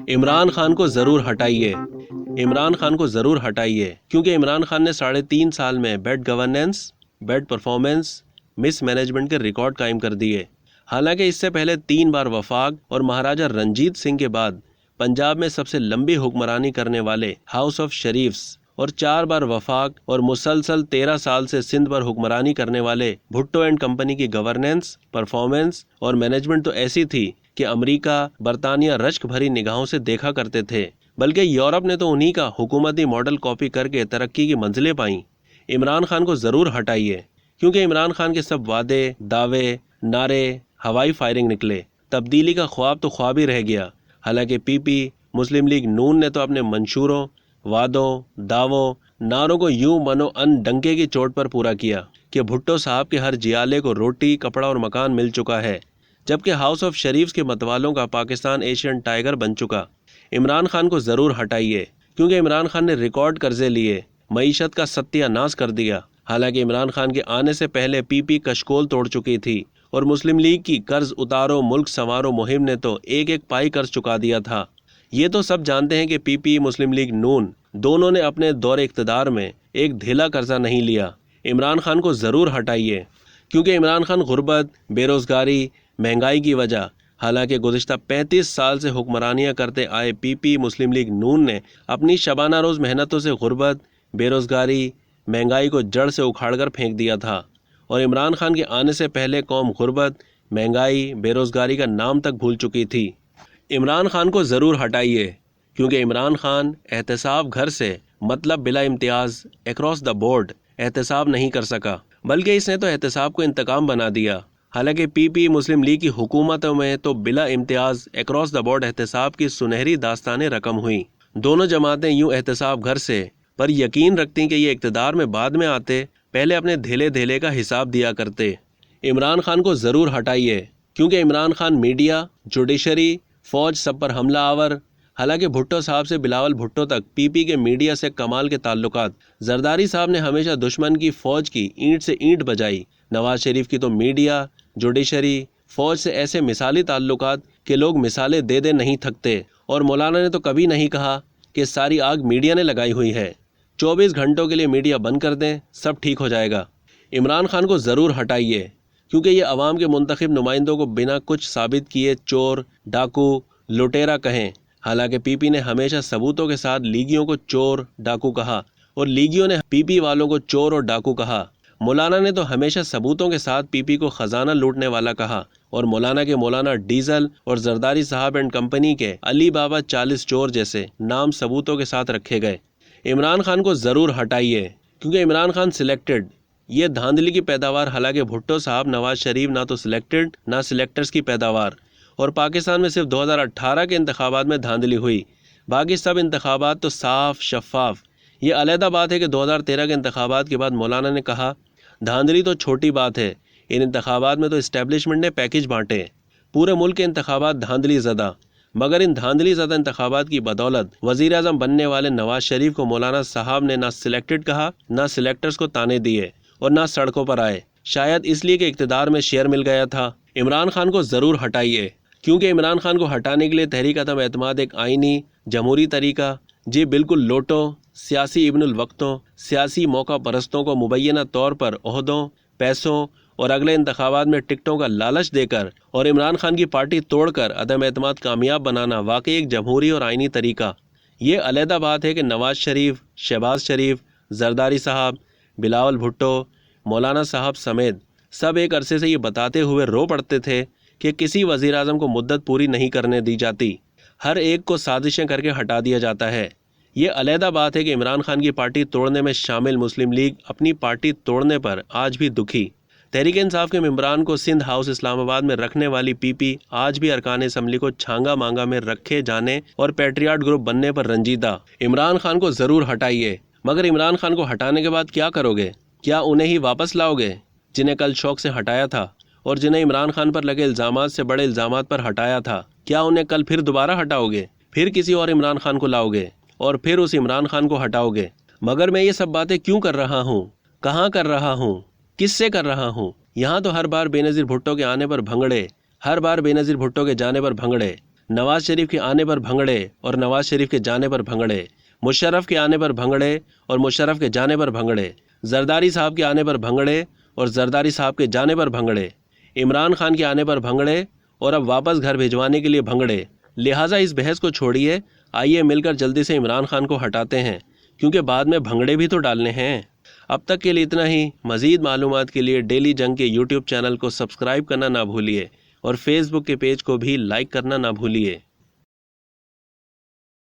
इमरान खान को जरूर हटाइए। इमरान खान को जरूर हटाइए क्योंकि इमरान खान ने 3.5 साल में bad governance, bad performance, miss management के रिकॉर्ड कायम कर दिए। हालांकि इससे पहले 3 बार वफाक और महाराजा रंजीत सिंह के बाद पंजाब में सबसे लंबी हुक्मरानी करने वाले हाउस ऑफ शरीफ्स और 4 बार वफाक और मुसलसल 13 साल से सिंध पर हुक्मरानी करने वाले भुट्टो एंड कंपनी की गवर्नेंस, परफॉर्मेंस और मैनेजमेंट तो ऐसी थी कि अमेरिका, बरतानिया रश्क भरी निगाहों से देखा करते थे, बल्कि यूरोप ने तो उन्हीं का हुकूमती मॉडल कॉपी करके तरक्की की मंजिलें पाईं। इमरान खान को ज़रूर हटाइए क्योंकि इमरान खान के सब वादे, दावे, नारे हवाई फायरिंग निकले। तब्दीली का ख्वाब तो ख्वाब ही रह गया। हालांकि पीपी, मुस्लिम लीग नून ने तो अपने मंशूरों, वादों, दावों, नारों को यूं मनो अन डंके की चोट पर पूरा किया कि भुट्टो साहब के हर जियाले को रोटी, कपड़ा और मकान मिल चुका है, जबकि हाउस ऑफ शरीफ्स के मतवालों का पाकिस्तान एशियन टाइगर बन चुका। इमरान खान को ज़रूर हटाइए क्योंकि इमरान खान ने रिकॉर्ड कर्जे लिए, मईशत का सत्यानाश कर दिया। हालांकि इमरान खान के आने से पहले पीपी कशकोल तोड़ चुकी थी और मुस्लिम लीग की कर्ज उतारो मुल्क संवारो मुहिम ने तो एक एक पाई कर्ज चुका दिया था। ये तो सब जानते हैं कि पीपी, मुस्लिम लीग नून दोनों ने अपने दौरे इख्तिदार में एक ढीला कर्जा नहीं लिया। इमरान खान को ज़रूर हटाइए क्योंकि इमरान खान गुर्बत, बेरोज़गारी, महंगाई की वजह, हालांकि गुज़िश्ता 35 साल से हुक्मरानियाँ करते आए पीपी, मुस्लिम लीग नून ने अपनी शबाना रोज़ मेहनतों से गुर्बत, बेरोज़गारी, महंगाई को जड़ से उखाड़ कर फेंक दिया था और इमरान खान के आने से पहले कौम गुर्बत, महंगाई, बेरोज़गारी का नाम तक भूल चुकी थी। इमरान खान को ज़रूर हटाइए क्योंकि इमरान खान एहतसाब घर से मतलब बिला इम्तियाज़ अक्रॉस द बोर्ड एहतसाब नहीं कर सका, बल्कि इसने तो एहतसाब को इंतकाम बना दिया। हालांकि पीपी, मुस्लिम लीग की हुकूमतों में तो बिला इम्तियाज़ अक्रॉस द बोर्ड एहतसाब की सुनहरी दास्तानें रकम हुई। दोनों जमातें यूं एहतसाब घर से पर यकीन रखती कि ये इक़्तिदार में बाद में आते, पहले अपने धेले धेले का हिसाब दिया करते। इमरान खान को ज़रूर हटाइए क्योंकि इमरान खान मीडिया, जुडिशरी, फ़ौज सब पर हमला आवर। हालांकि भुट्टो साहब से बिलावल भुट्टो तक पीपी के मीडिया से कमाल के ताल्लुकात। जरदारी साहब ने हमेशा दुश्मन की फ़ौज की ईंट से ईंट बजाई। नवाज शरीफ की तो मीडिया, जुडिशरी, फ़ौज से ऐसे मिसाली ताल्लुकात कि लोग मिसालें दे नहीं थकते। और मौलाना ने तो कभी नहीं कहा कि सारी आग मीडिया ने लगाई हुई है, 24 घंटों के लिए मीडिया बंद कर दें, सब ठीक हो जाएगा। इमरान खान को ज़रूर हटाइए क्योंकि ये अवाम के मुंतखब नुमाइंदों को बिना कुछ साबित किए चोर, डाकू, लुटेरा कहें। हालांकि पीपी ने हमेशा सबूतों के साथ लीगियों को चोर, डाकू कहा और लीगियों ने पीपी वालों को चोर और डाकू कहा। मौलाना ने तो हमेशा सबूतों के साथ पीपी को खजाना लूटने वाला कहा और मौलाना के मौलाना डीजल और जरदारी साहब एंड कंपनी के अली बाबा 40 चोर जैसे नाम सबूतों के साथ रखे गए। इमरान खान को ज़रूर हटाइए क्योंकि इमरान खान सिलेक्टेड, ये धांधली की पैदावार। हालांकि भुट्टो साहब, नवाज शरीफ ना तो सिलेक्टेड ना सिलेक्टर्स की पैदावार। और पाकिस्तान में सिर्फ 2018 के इंतखाबात में धांधली हुई, बाकी सब इंतखाबात तो साफ शफाफ। ये अलहदा बात है कि 2013 के इंतखाबात के बाद मौलाना ने कहा धांधली तो छोटी बात है, इन इंतखाबात में तो इस्टेब्लिशमेंट ने पैकेज बांटे, पूरे मुल्क के इंतखाबात धांधली ज़दा। मगर इन धांधली ज़दा इंतखाबात की बदौलत वज़ीर आज़म बनने वाले नवाज शरीफ को मौलाना साहब ने ना सिलेक्टेड कहा, ना सिलेक्टर्स को ताने दिए और ना सड़कों पर आए, शायद इसलिए कि इक़्तिदार में शेयर मिल गया था। इमरान खान को ज़रूर हटाइए क्योंकि इमरान खान को हटाने के लिए तहरीक अदम एतमाद एक आइनी जमहूरी तरीका, जी बिल्कुल लोटो, सियासी इब्नुल वक्तों, सियासी मौका परस्तों को मुबैना तौर पर ओहदों, पैसों और अगले इंतखाबात में टिकटों का लालच देकर और इमरान खान की पार्टी तोड़कर अदम एतमाद कामयाब बनाना वाकई एक जमहूरी और आइनी तरीका। ये अलहदा बात है कि नवाज शरीफ, शहबाज शरीफ, जरदारी साहब, बिलावल भुट्टो, मौलाना साहब समेत सब एक अरसे से ये बताते हुए रो पड़ते थे कि किसी वज़ीर आज़म को मुद्दत पूरी नहीं करने दी जाती, हर एक को साजिशें करके हटा दिया जाता है। ये अलहदा बात है कि इमरान खान की पार्टी तोड़ने में शामिल मुस्लिम लीग अपनी पार्टी तोड़ने पर आज भी दुखी। तहरीक इंसाफ के मेंबरान को सिंध हाउस इस्लामाबाद में रखने वाली पीपी आज भी अरकान असम्बली को छांगा मांगा में रखे जाने और पैट्रियाट ग्रुप बनने पर रंजीदा। इमरान खान को ज़रूर हटाइए, मगर इमरान खान को हटाने के बाद क्या करोगे? क्या उन्हें ही वापस लाओगे जिन्हें कल शौक से हटाया था और जिन्हें इमरान खान पर लगे इल्ज़ामात से बड़े इल्ज़ामात पर हटाया था? क्या उन्हें कल फिर दोबारा हटाओगे? फिर किसी और इमरान खान को लाओगे और फिर उस इमरान खान को हटाओगे? मगर मैं ये सब बातें क्यों कर रहा हूँ, कहाँ कर रहा हूँ, किससे कर रहा हूँ? यहाँ तो हर बार बेनज़ीर भुट्टो के आने पर भंगड़े, हर बार बेनज़ीर भुट्टो के जाने पर भंगड़े, नवाज शरीफ के आने पर भंगड़े और नवाज शरीफ के जाने पर भंगड़े, मुशर्रफ के आने पर भंगड़े और मुशर्रफ के जाने पर भंगड़े, जरदारी साहब के आने पर भंगड़े और जरदारी साहब के जाने पर भंगड़े, इमरान खान के आने पर भंगड़े और अब वापस घर भिजवाने के लिए भंगड़े। लिहाजा इस बहस को छोड़िए, आइए मिलकर जल्दी से इमरान खान को हटाते हैं, क्योंकि बाद में भंगड़े भी तो डालने हैं। अब तक के लिए इतना ही। मज़ीद मालूमात के लिए डेली जंग के यूट्यूब चैनल को सब्सक्राइब करना ना भूलिए और फेसबुक के पेज को भी लाइक करना ना भूलिए।